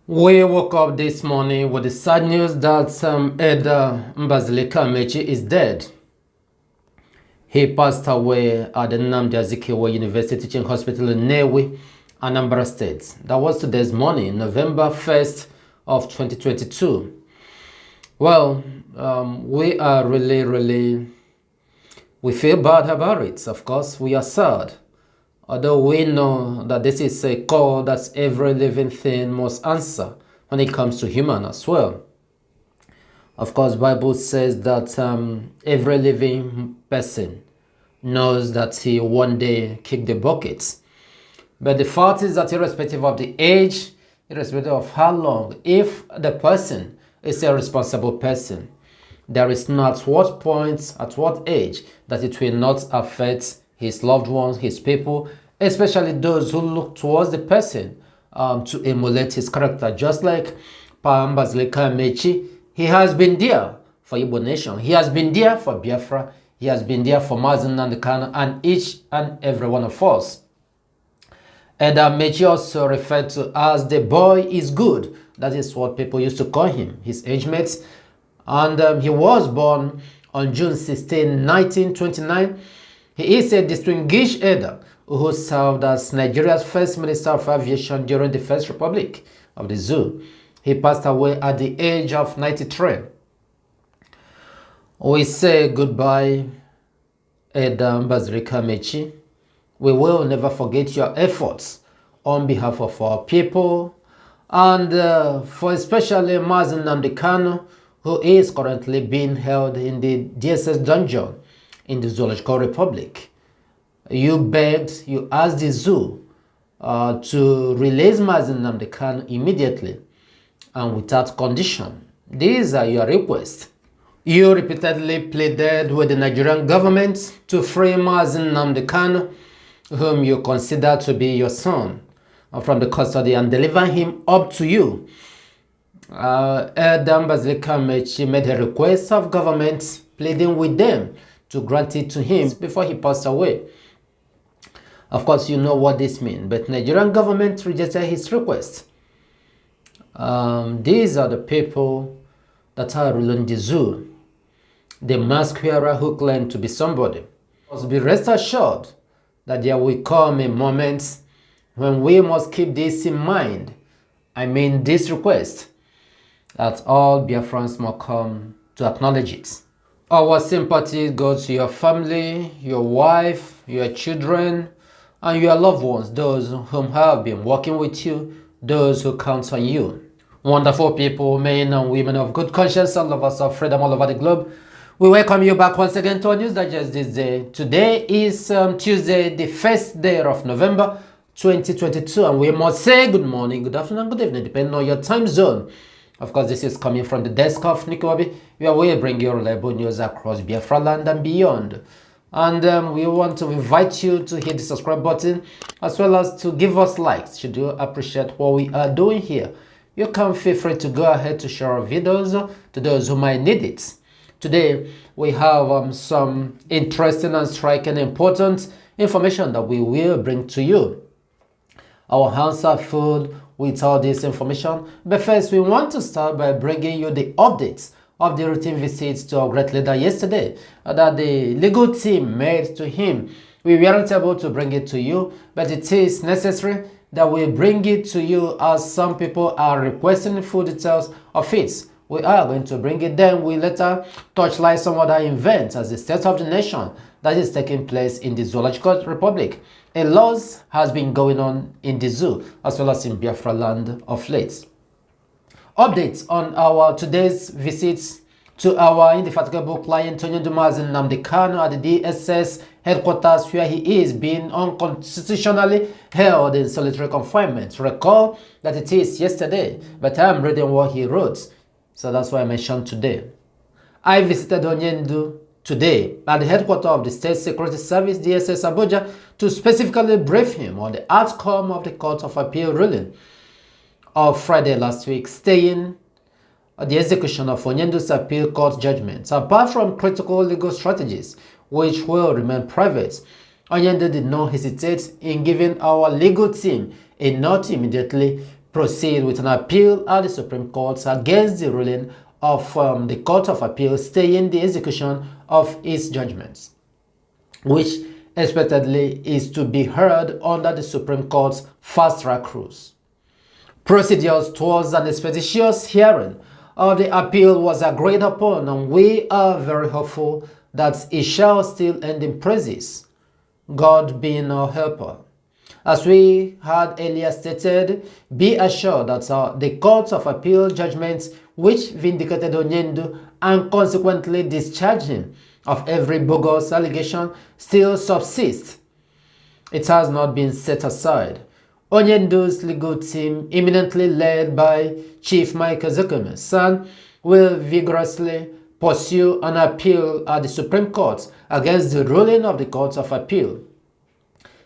We woke up this morning with the sad news that Eda Mbazilika is dead. He passed away at the Nabbed University Teaching Hospital in Nnewi, Anambra State. That was today's morning, November 1st of 2022. Well, we are we feel bad about it. Of course, we are sad. Although we know that this is a call that every living thing must answer when it comes to human as well. Of course, Bible says that every living person knows that he one day kicked the bucket. But the fact is that irrespective of the age, irrespective of how long, if the person is a responsible person, there is not what point, at what age, that it will not affect his loved ones, his people, especially those who look towards the person to emulate his character. Just like Mbazilika Mechi, he has been there for Igbo Nation. He has been there for Biafra. He has been there for Mazen Nandekano and each and every one of us. And Mechi also referred to as the boy is good. That is what people used to call him, his age mates. And he was born on June 16, 1929. He is a distinguished elder who served as Nigeria's first Minister of Aviation during the First Republic of the Zoo. He passed away at the age of 93. We say goodbye, Eda Mbazilika Mechi. We will never forget your efforts on behalf of our people and for especially Mazen Nandekano, who is currently being held in the DSS dungeon in the Zoological Republic. You begged, you asked the zoo to release Mazen Nandekano immediately and without condition. These are your requests. You repeatedly pleaded with the Nigerian government to free Mazen Nandekano, whom you consider to be your son, from the custody and deliver him up to you. Eda Mbazilika Mechi made a request of government, pleading with them to grant it to him before he passed away. Of course, you know what this means, but Nigerian government rejected his request. These are the people that are ruling the zoo, the mask wearer who claim to be somebody. Must be rest assured that there will come a moment when we must keep this in mind. I mean this request, that all Biafrans must come to acknowledge it. Our sympathy goes to your family, your wife, your children, and your loved ones, those whom have been working with you, those who count on you. Wonderful people, men and women of good conscience and lovers of freedom all over the globe. We welcome you back once again to our News Digest this day. Today is Tuesday, the 1st day of November 2022, and we must say good morning, good afternoon, good evening, depending on your time zone. Of course, this is coming from the desk of Nikobi, where we bring you reliable news across Biafra land and beyond. And we want to invite you to hit the subscribe button as well as to give us likes. Should you appreciate what we are doing here, you can feel free to go ahead to share our videos to those who might need it. Today, we have some interesting and striking important information that we will bring to you. Our hands are full with all this information, but first we want to start by bringing you the updates of the routine visits to our great leader yesterday that the legal team made to him. We weren't able to bring it to you, but it is necessary that we bring it to you as some people are requesting full details of it. We are going to bring it, then we later touchlight some other events as the state of the nation that is taking place in the Zoological Republic. A loss has been going on in the zoo as well as in Biafra land of late. Updates on our today's visits to our indefatigable client Tony Mazen Nandekano at the DSS headquarters, where he is being unconstitutionally held in solitary confinement. Recall that it is yesterday, but I am reading what he wrote, so that's why I mentioned today. I visited Onyendu today at the headquarters of the State Security Service, DSS Abuja, to specifically brief him on the outcome of the Court of Appeal ruling of Friday last week, staying the execution of Onyendu's appeal court judgments. Apart from critical legal strategies, which will remain private, Onyendu did not hesitate in giving our legal team a note immediately proceed with an appeal at the Supreme Court against the ruling of the Court of Appeal staying the execution of its judgments, which expectedly is to be heard under the Supreme Court's fast-track rules. Procedures towards an expeditious hearing of the appeal was agreed upon, and we are very hopeful that it shall still end in praises, God being our helper. As we had earlier stated, be assured that the Court of Appeal judgments which vindicated Onyendu and consequently discharged him of every bogus allegation still subsists. It has not been set aside. Onyendu's legal team, eminently led by Chief Michael Zekeme's son, will vigorously pursue an appeal at the Supreme Court against the ruling of the Court of Appeal,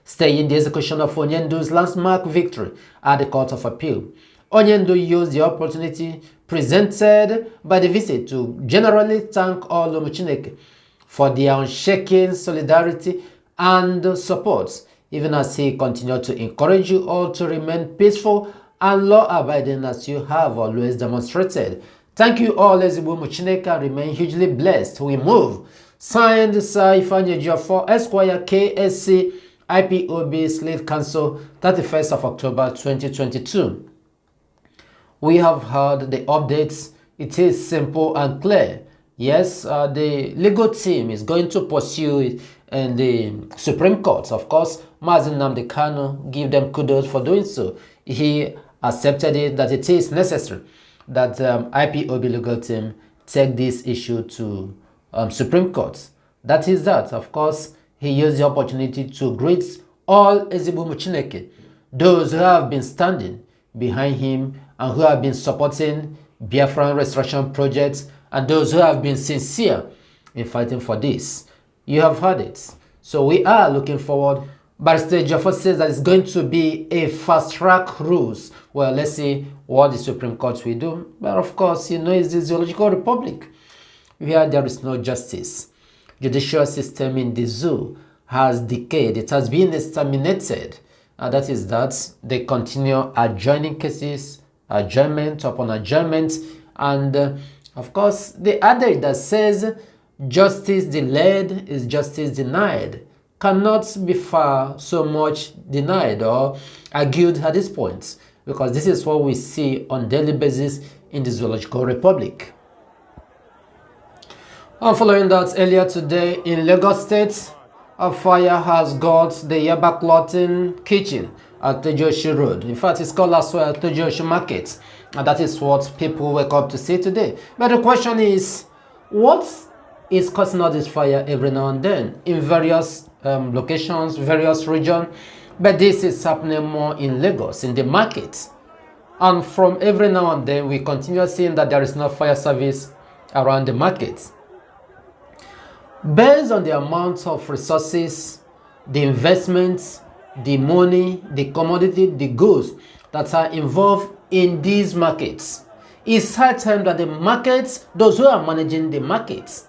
staying the execution of Onyendu's landmark victory at the Court of Appeal. Onyendu used the opportunity presented by the visit to generally thank all Umuchineke for their unshaken solidarity and support, even as he continued to encourage you all to remain peaceful and law-abiding as you have always demonstrated. Thank you all, Ezigbo Umuchineke, and remain hugely blessed. We move. Signed, Sir Ifeanyi Ejiofor, Esquire, KSC, IPOB's lead counsel, 31st of October 2022. We have heard the updates. It is simple and clear. Yes, the legal team is going to pursue it in the Supreme Court. Of course, Mazi Nnamdi Kanu, give them kudos for doing so. He accepted it, that it is necessary that IPOB legal team take this issue to Supreme Court. That is that. Of course, he used the opportunity to greet all Ezigbo Umuchineke, those who have been standing behind him and who have been supporting Biafra restoration projects, and those who have been sincere in fighting for this. You have heard it. So we are looking forward. Barrister Ejiofor says that it's going to be a fast-track rules. Well, let's see what the Supreme Court will do. But of course, you know, it's the zoological republic where there is no justice. Judicial system in the zoo has decayed. It has been exterminated. And that is that they continue adjourning cases, adjournment upon adjournment. And of course, the adage that says justice delayed is justice denied cannot be far so much denied or argued at this point, because this is what we see on daily basis in the zoological republic. And following that, earlier today in Lagos State, a fire has got the Yaba Clothing Kitchen at Tejoshi Road. In fact, it's called as well Tejoshi Market, and that is what people wake up to see today. But the question is, what is causing all this fire every now and then in various locations, various regions? But this is happening more in Lagos, in the market. And from every now and then, we continue seeing that there is no fire service around the market. Based on the amount of resources, the investments, the money, the commodity, the goods that are involved in these markets, it's high time that the markets, those who are managing the markets,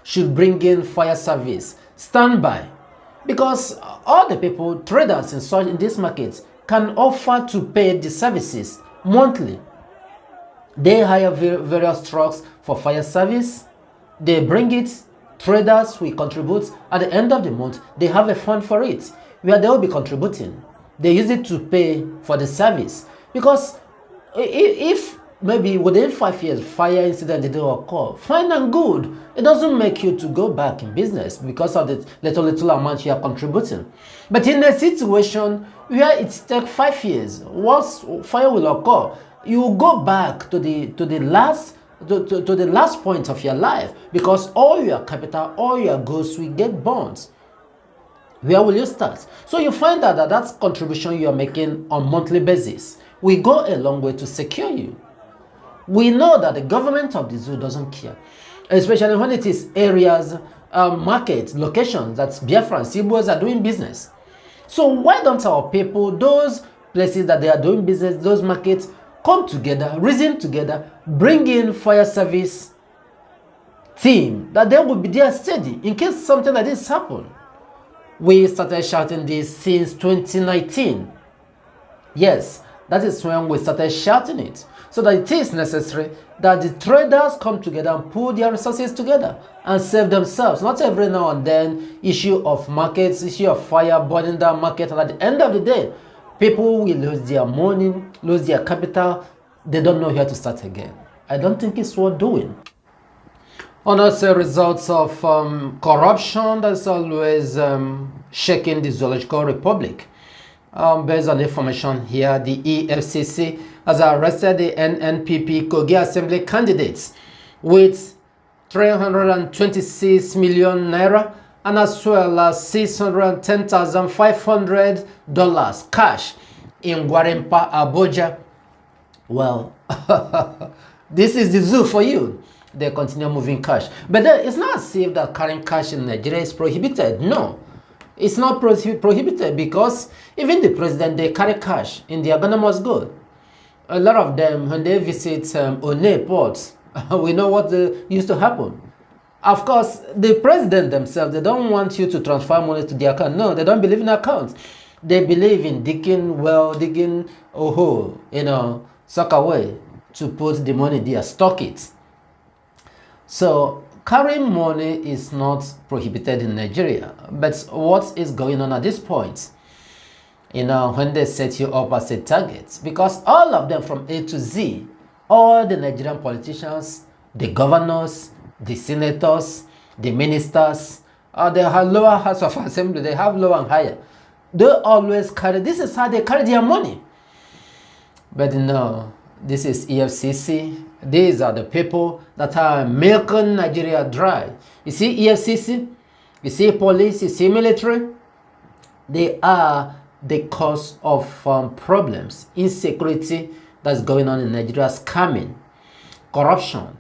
should bring in fire service, standby, because all the people, traders in these markets, can offer to pay the services monthly. They hire various trucks for fire service, they bring it, traders will contribute. At the end of the month, they have a fund for it, where they will be contributing. They use it to pay for the service, because if maybe within 5 years fire incident didn't occur, fine and good, it doesn't make you to go back in business because of the little amount you are contributing. But in a situation where it takes 5 years, once fire will occur, you go back to the last point of your life, because all your capital, all your goods will get burnt. Where will you start? So you find out that that contribution you are making on monthly basis will go a long way to secure you. We know that the government of the zoo doesn't care, especially when it is areas, markets, locations that Biafra and Igbos are doing business. So why don't our people, those places that they are doing business, those markets, come together, reason together, bring in fire service team, that they will be there steady in case something like this happens. We started shouting this since 2019. Yes, That is when we started shouting it. So that it is necessary that the traders come together and pool their resources together and save themselves. Not every now and then issue of markets, issue of fire burning down market, and at the end of the day, people will lose their money, lose their capital. They don't know where to start again. I don't think it's worth doing. And also results of corruption that's always shaking the Zoological Republic. Based on information here, the EFCC has arrested the NNPP Kogi Assembly candidates with 326 million naira and as well as $610,500 cash in Gwarimpa, Abuja. Well, this is the zoo for you. They continue moving cash. But then it's not as if that carrying cash in Nigeria is prohibited. No. It's not prohibited because even the president, they carry cash in their autonomous good. A lot of them, when they visit One ports, we know what used to happen. Of course, the president themselves, they don't want you to transfer money to their account. No, they don't believe in accounts. They believe in digging a hole, sock away to put the money there, stock it. So carrying money is not prohibited in Nigeria, but what is going on at this point? When they set you up as a target, because all of them from A to Z, all the Nigerian politicians, the governors, the senators, the ministers, they have lower house of assembly, they have lower and higher. They always carry, this is how they carry their money. But no, this is EFCC. These are the people that are making Nigeria dry. You see EFCC, you see police, you see military. They are the cause of problems, insecurity that's going on in Nigeria, scamming, corruption.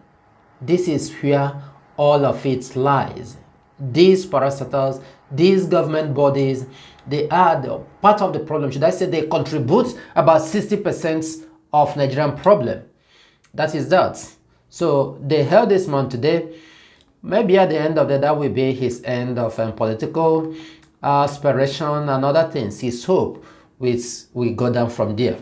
This is where all of it lies. These parastatals, these government bodies, they are part of the problem. Should I say they contribute about 60% of Nigerian problem? That is that. So they held this man today. Maybe at the end of that will be his end of political aspiration and other things. His hope, which we go down from there.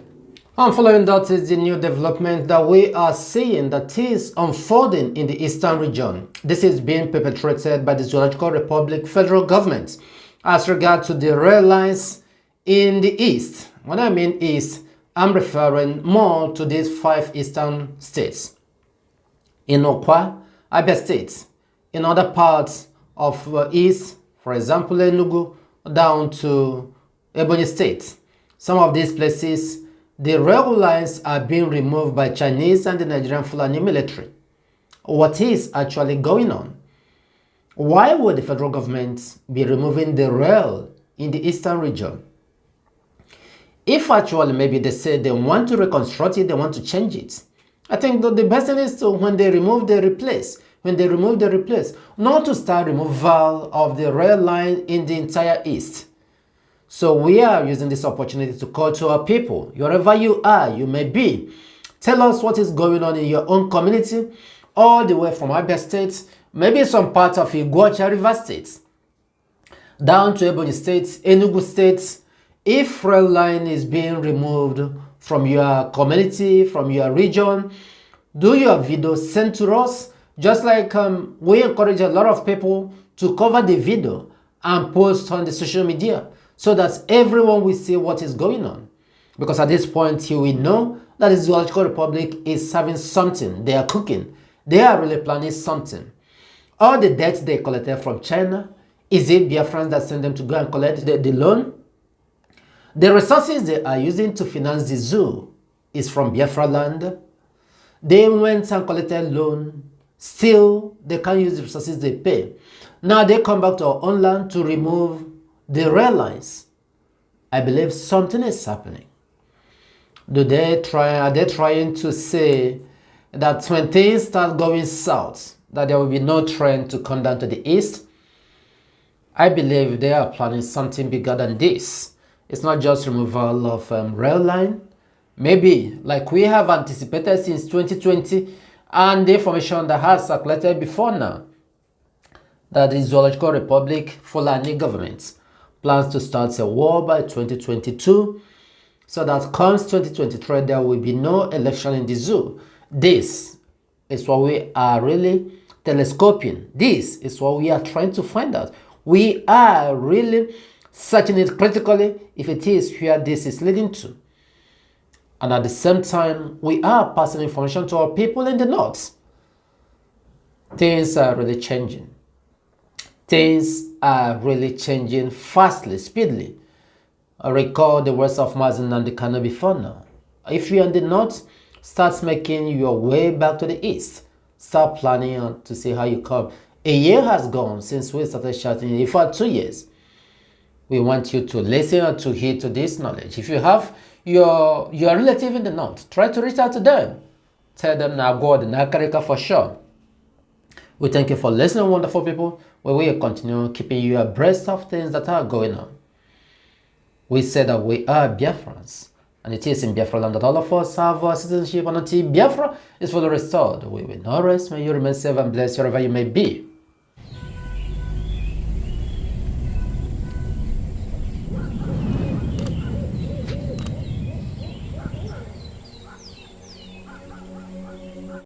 And following that is the new development that we are seeing that is unfolding in the eastern region. This is being perpetrated by the Zoological Republic federal government as regards to the rail lines in the east. When I mean east, I'm referring more to these 5 eastern states. In Okwa, Abia State, in other parts of east, for example, Enugu, down to Ebonyi State. Some of these places, the rail lines are being removed by Chinese and the Nigerian Fulani military. What is actually going on? Why would the federal government be removing the rail in the eastern region? If actually maybe they say they want to reconstruct it, they want to change it, I think that the best thing is to, when they remove, they replace. When they remove, they replace. Not to start removal of the rail line in the entire east. So we are using this opportunity to call to our people, wherever you are, you may be. Tell us what is going on in your own community, all the way from Abia State, maybe some part of Iguacha River State, down to Ebonyi State, Enugu State. If rail line is being removed from your community, from your region, do your video, send to us. Just like we encourage a lot of people to cover the video and post on the social media so that everyone will see what is going on. Because at this point here we know that the Zoological Republic is having something. They are cooking. They are really planning something. All the debts they collected from China, is it Biafrans that send them to go and collect the loan? The resources they are using to finance the zoo is from Biafra land. They went and collected loan. Still, they can't use the resources they pay. Now they come back to our own land to remove the rail lines. I believe something is happening. Are they trying to say that when things start going south, that there will be no trend to come down to the east? I believe they are planning something bigger than this. It's not just removal of rail line. Maybe, like we have anticipated since 2020, and the information that has circulated before now, that the Zoological Republic Fulani government plans to start a war by 2022 so that comes 2023, there will be no election in the zoo. This is what we are really telescoping. This is what we are trying to find out. We are really searching it critically if it is where this is leading to. And at the same time, we are passing information to our people in the north. Things are really changing. Things are really changing fastly, speedily. I recall the words of Mazen and the Kano before now. If you're in the north, start making your way back to the east. Start planning to see how you come. A year has gone since we started shouting. In fact, 2 years. We want you to listen and to heed to this knowledge. If you have your relative in the north, try to reach out to them. Tell them now God and Nakarika for sure. We thank you for listening, wonderful people. We will continue keeping you abreast of things that are going on. We say that we are Biafrans, and it is in Biafra land that all of us have our citizenship, and until Biafra is fully restored, we will not rest. May you remain safe and blessed wherever you may be.